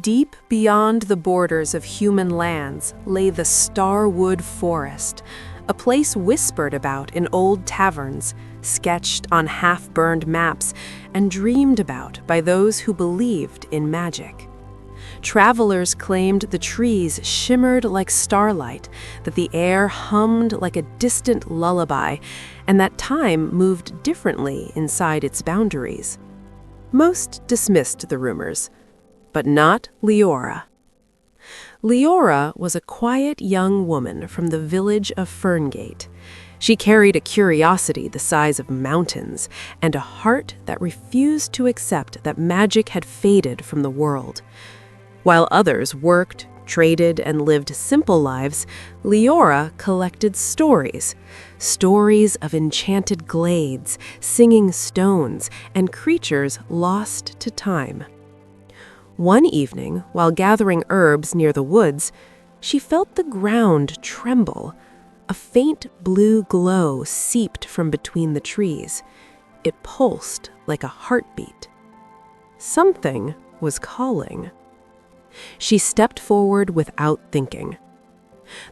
Deep beyond the borders of human lands lay the Starwood Forest, a place whispered about in old taverns, sketched on half-burned maps, and dreamed about by those who believed in magic. Travelers claimed the trees shimmered like starlight, that the air hummed like a distant lullaby, and that time moved differently inside its boundaries. Most dismissed the rumors, but not Leora. Leora was a quiet young woman from the village of Ferngate. She carried a curiosity the size of mountains and a heart that refused to accept that magic had faded from the world. While others worked, traded, and lived simple lives, Leora collected stories. Stories of enchanted glades, singing stones, and creatures lost to time. One evening, while gathering herbs near the woods, she felt the ground tremble. A faint blue glow seeped from between the trees. It pulsed like a heartbeat. Something was calling. She stepped forward without thinking.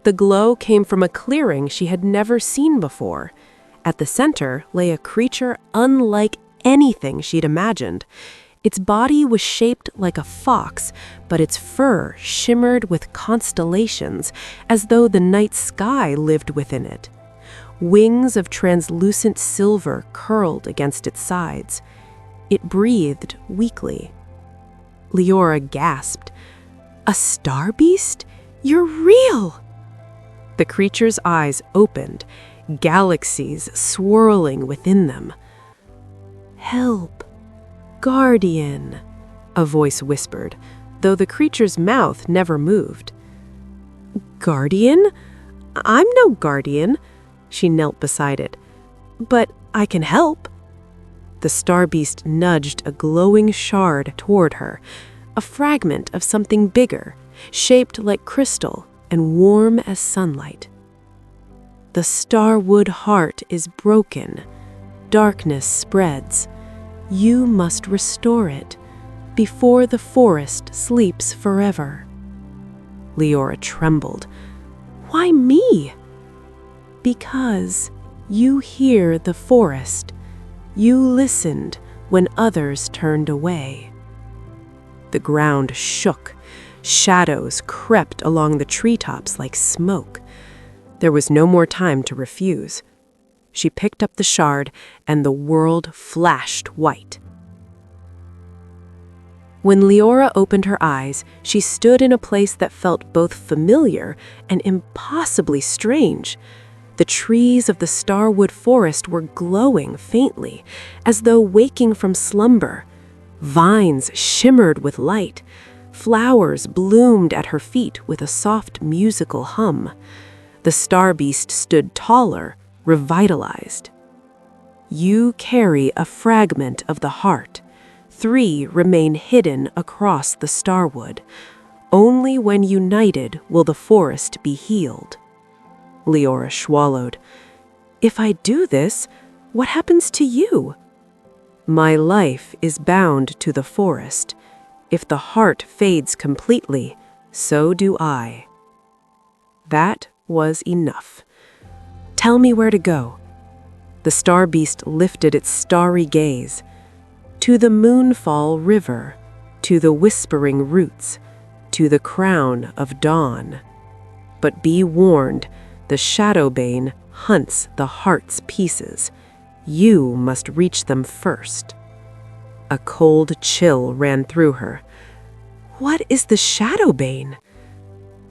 The glow came from a clearing she had never seen before. At the center lay a creature unlike anything she'd imagined. Its body was shaped like a fox, but its fur shimmered with constellations, as though the night sky lived within it. Wings of translucent silver curled against its sides. It breathed weakly. Leora gasped. "A Starbeast? You're real!" The creature's eyes opened, galaxies swirling within them. "Help! Guardian," a voice whispered, though the creature's mouth never moved. "Guardian? I'm no guardian." She knelt beside it. "But I can help." The Starbeast nudged a glowing shard toward her, a fragment of something bigger, shaped like crystal and warm as sunlight. "The Starwood heart is broken. Darkness spreads. You must restore it before the forest sleeps forever." Leora trembled. "Why me?" "Because you hear the forest. You listened when others turned away." The ground shook. Shadows crept along the treetops like smoke. There was no more time to refuse. She picked up the shard, and the world flashed white. When Leora opened her eyes, she stood in a place that felt both familiar and impossibly strange. The trees of the Starwood Forest were glowing faintly, as though waking from slumber. Vines shimmered with light. Flowers bloomed at her feet with a soft musical hum. The Starbeast stood taller, revitalized. "You carry a fragment of the heart. 3 remain hidden across the Starwood. Only when united will the forest be healed." Leora swallowed. "If I do this, what happens to you?" "My life is bound to the forest. If the heart fades completely, so do I." That was enough. "Tell me where to go." The Starbeast lifted its starry gaze. "To the Moonfall River, to the Whispering Roots, to the Crown of Dawn. But be warned, the Shadowbane hunts the heart's pieces. You must reach them first." A cold chill ran through her. "What is the Shadowbane?"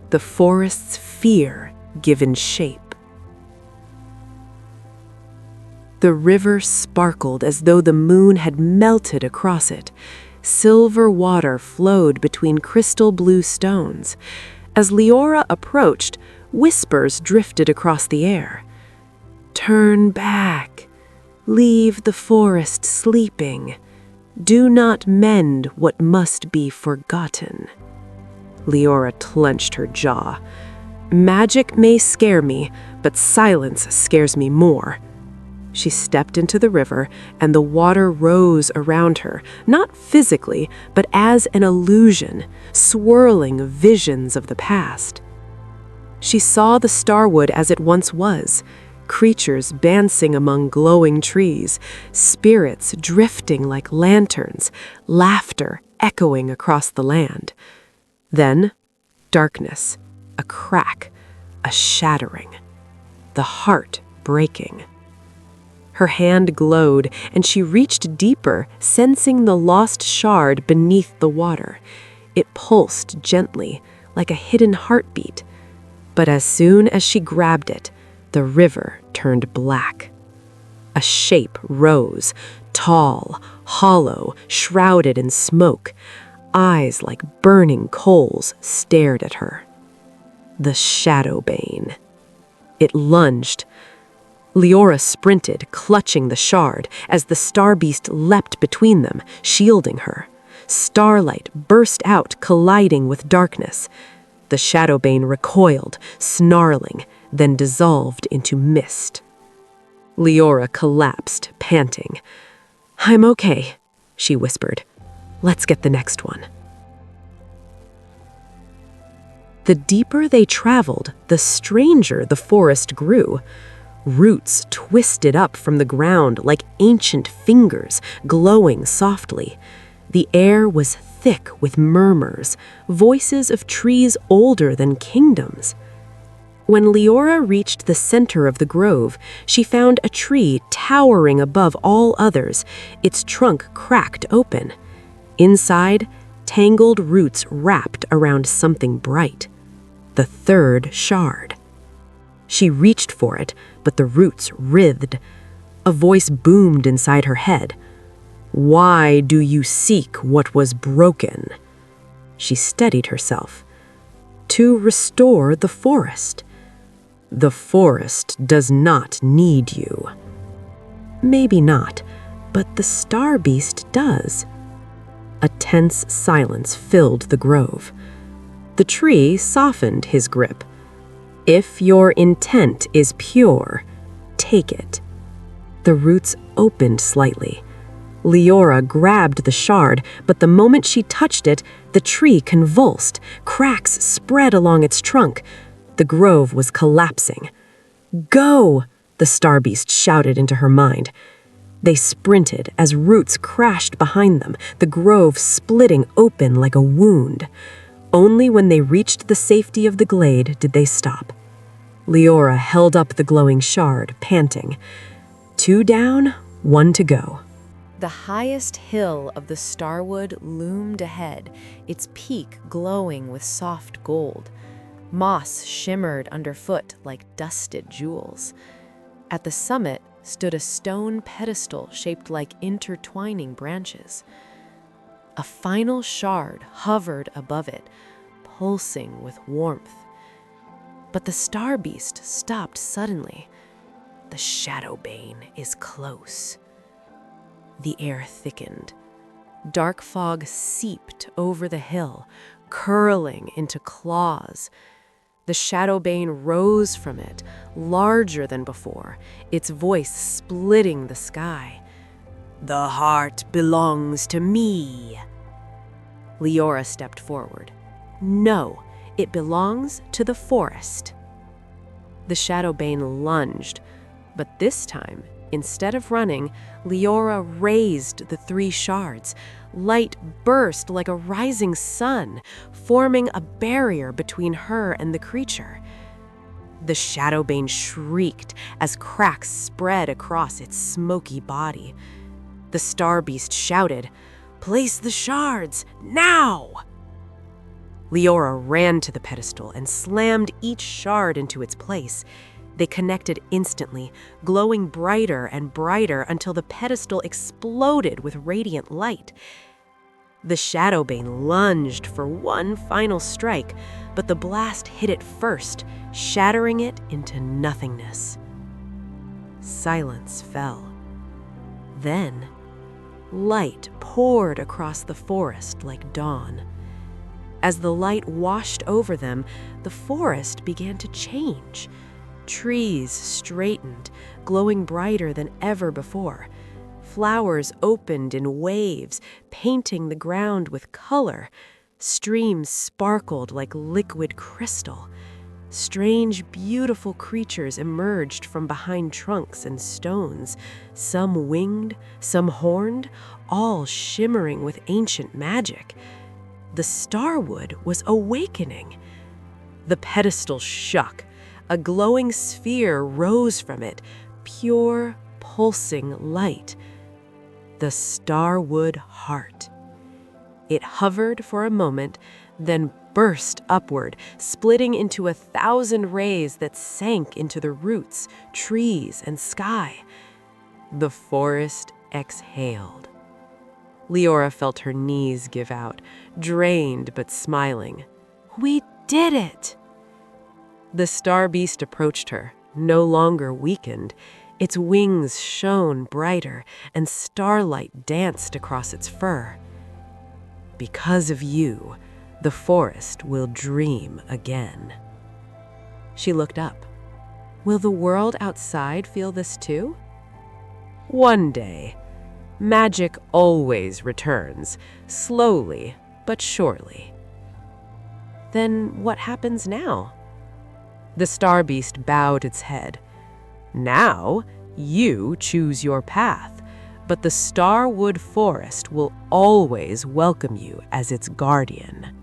"The forest's fear given shape." The river sparkled as though the moon had melted across it. Silver water flowed between crystal blue stones. As Leora approached, whispers drifted across the air. "Turn back. Leave the forest sleeping. Do not mend what must be forgotten." Leora clenched her jaw. "Magic may scare me, but silence scares me more." She stepped into the river, and the water rose around her, not physically, but as an illusion, swirling visions of the past. She saw the Starwood as it once was, creatures dancing among glowing trees, spirits drifting like lanterns, laughter echoing across the land. Then, darkness, a crack, a shattering, the heart breaking. Her hand glowed, and she reached deeper, sensing the lost shard beneath the water. It pulsed gently, like a hidden heartbeat. But as soon as she grabbed it, the river turned black. A shape rose, tall, hollow, shrouded in smoke. Eyes like burning coals stared at her. The Shadowbane. It lunged. Leora sprinted, clutching the shard, as the Starbeast leapt between them, shielding her. Starlight burst out, colliding with darkness. The Shadowbane recoiled, snarling, then dissolved into mist. Leora collapsed, panting. "I'm okay," she whispered. "Let's get the next one." The deeper they traveled, the stranger the forest grew. Roots twisted up from the ground like ancient fingers, glowing softly. The air was thick with murmurs, voices of trees older than kingdoms. When Leora reached the center of the grove, she found a tree towering above all others, its trunk cracked open. Inside, tangled roots wrapped around something bright. The third shard. She reached for it, but the roots writhed. A voice boomed inside her head. "Why do you seek what was broken?" She steadied herself. "To restore the forest. The forest does not need you." Maybe not, but the Starbeast does. A tense silence filled the grove. The tree softened his grip. "If your intent is pure, take it." The roots opened slightly. Leora grabbed the shard, but the moment she touched it, the tree convulsed. Cracks spread along its trunk. The grove was collapsing. "Go!" the Starbeast shouted into her mind. They sprinted as roots crashed behind them, the grove splitting open like a wound. Only when they reached the safety of the glade did they stop. Leora held up the glowing shard, panting. 2 down, 1 to go. The highest hill of the Starwood loomed ahead, its peak glowing with soft gold. Moss shimmered underfoot like dusted jewels. At the summit stood a stone pedestal shaped like intertwining branches. A final shard hovered above it, pulsing with warmth. But the Starbeast stopped suddenly. The Shadowbane is close. The air thickened. Dark fog seeped over the hill, curling into claws. The Shadowbane rose from it, larger than before, its voice splitting the sky. "The heart belongs to me." Leora stepped forward. "No, it belongs to the forest." The Shadowbane lunged, but this time, instead of running, Leora raised the 3 shards. Light burst like a rising sun, forming a barrier between her and the creature. The Shadowbane shrieked as cracks spread across its smoky body. The Starbeast shouted, "Place the shards, now!" Leora ran to the pedestal and slammed each shard into its place. They connected instantly, glowing brighter and brighter until the pedestal exploded with radiant light. The Shadowbane lunged for one final strike, but the blast hit it first, shattering it into nothingness. Silence fell. Then, light poured across the forest like dawn. As the light washed over them, the forest began to change. Trees straightened, glowing brighter than ever before. Flowers opened in waves, painting the ground with color. Streams sparkled like liquid crystal. Strange, beautiful creatures emerged from behind trunks and stones, some winged, some horned, all shimmering with ancient magic. The Starwood was awakening. The pedestal shook. A glowing sphere rose from it, pure, pulsing light. The Starwood heart. It hovered for a moment, then burst upward, splitting into 1,000 rays that sank into the roots, trees, and sky. The forest exhaled. Leora felt her knees give out, drained but smiling. "We did it!" The Starbeast approached her, no longer weakened. Its wings shone brighter, and starlight danced across its fur. "Because of you, the forest will dream again." She looked up. "Will the world outside feel this too?" "One day. Magic always returns, slowly but surely." "Then what happens now?" The Starbeast bowed its head. "Now, you choose your path, but the Starwood Forest will always welcome you as its guardian."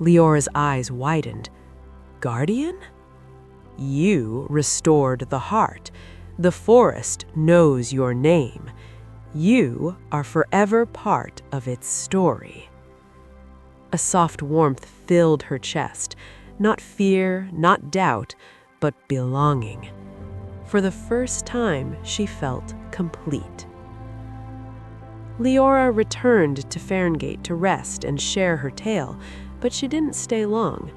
Leora's eyes widened. "Guardian?" "You restored the heart. The forest knows your name. You are forever part of its story." A soft warmth filled her chest. Not fear, not doubt, but belonging. For the first time, she felt complete. Leora returned to Ferngate to rest and share her tale, but she didn't stay long.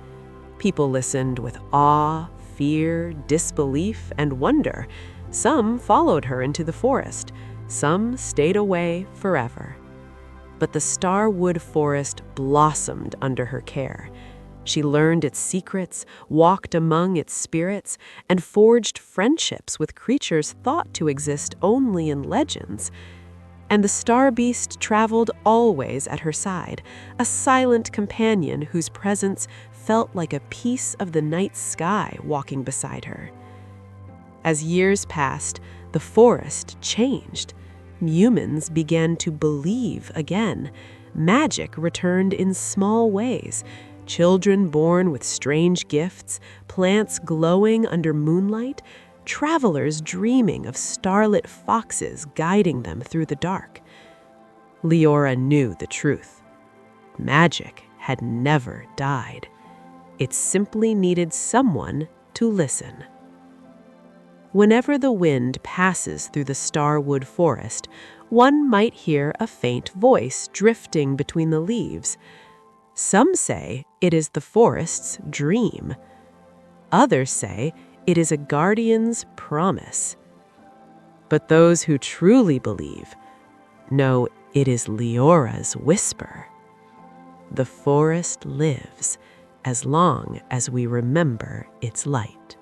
People listened with awe, fear, disbelief, and wonder. Some followed her into the forest. Some stayed away forever. But the Starwood Forest blossomed under her care. She learned its secrets, walked among its spirits, and forged friendships with creatures thought to exist only in legends. And the Starbeast traveled always at her side, a silent companion whose presence felt like a piece of the night sky walking beside her. As years passed, the forest changed. Humans began to believe again. Magic returned in small ways. Children born with strange gifts, plants glowing under moonlight, travelers dreaming of starlit foxes guiding them through the dark. Leora knew the truth. Magic had never died. It simply needed someone to listen. Whenever the wind passes through the Starwood Forest, one might hear a faint voice drifting between the leaves. Some say it is the forest's dream. Others say it is a guardian's promise. But those who truly believe know it is Leora's whisper. The forest lives as long as we remember its light.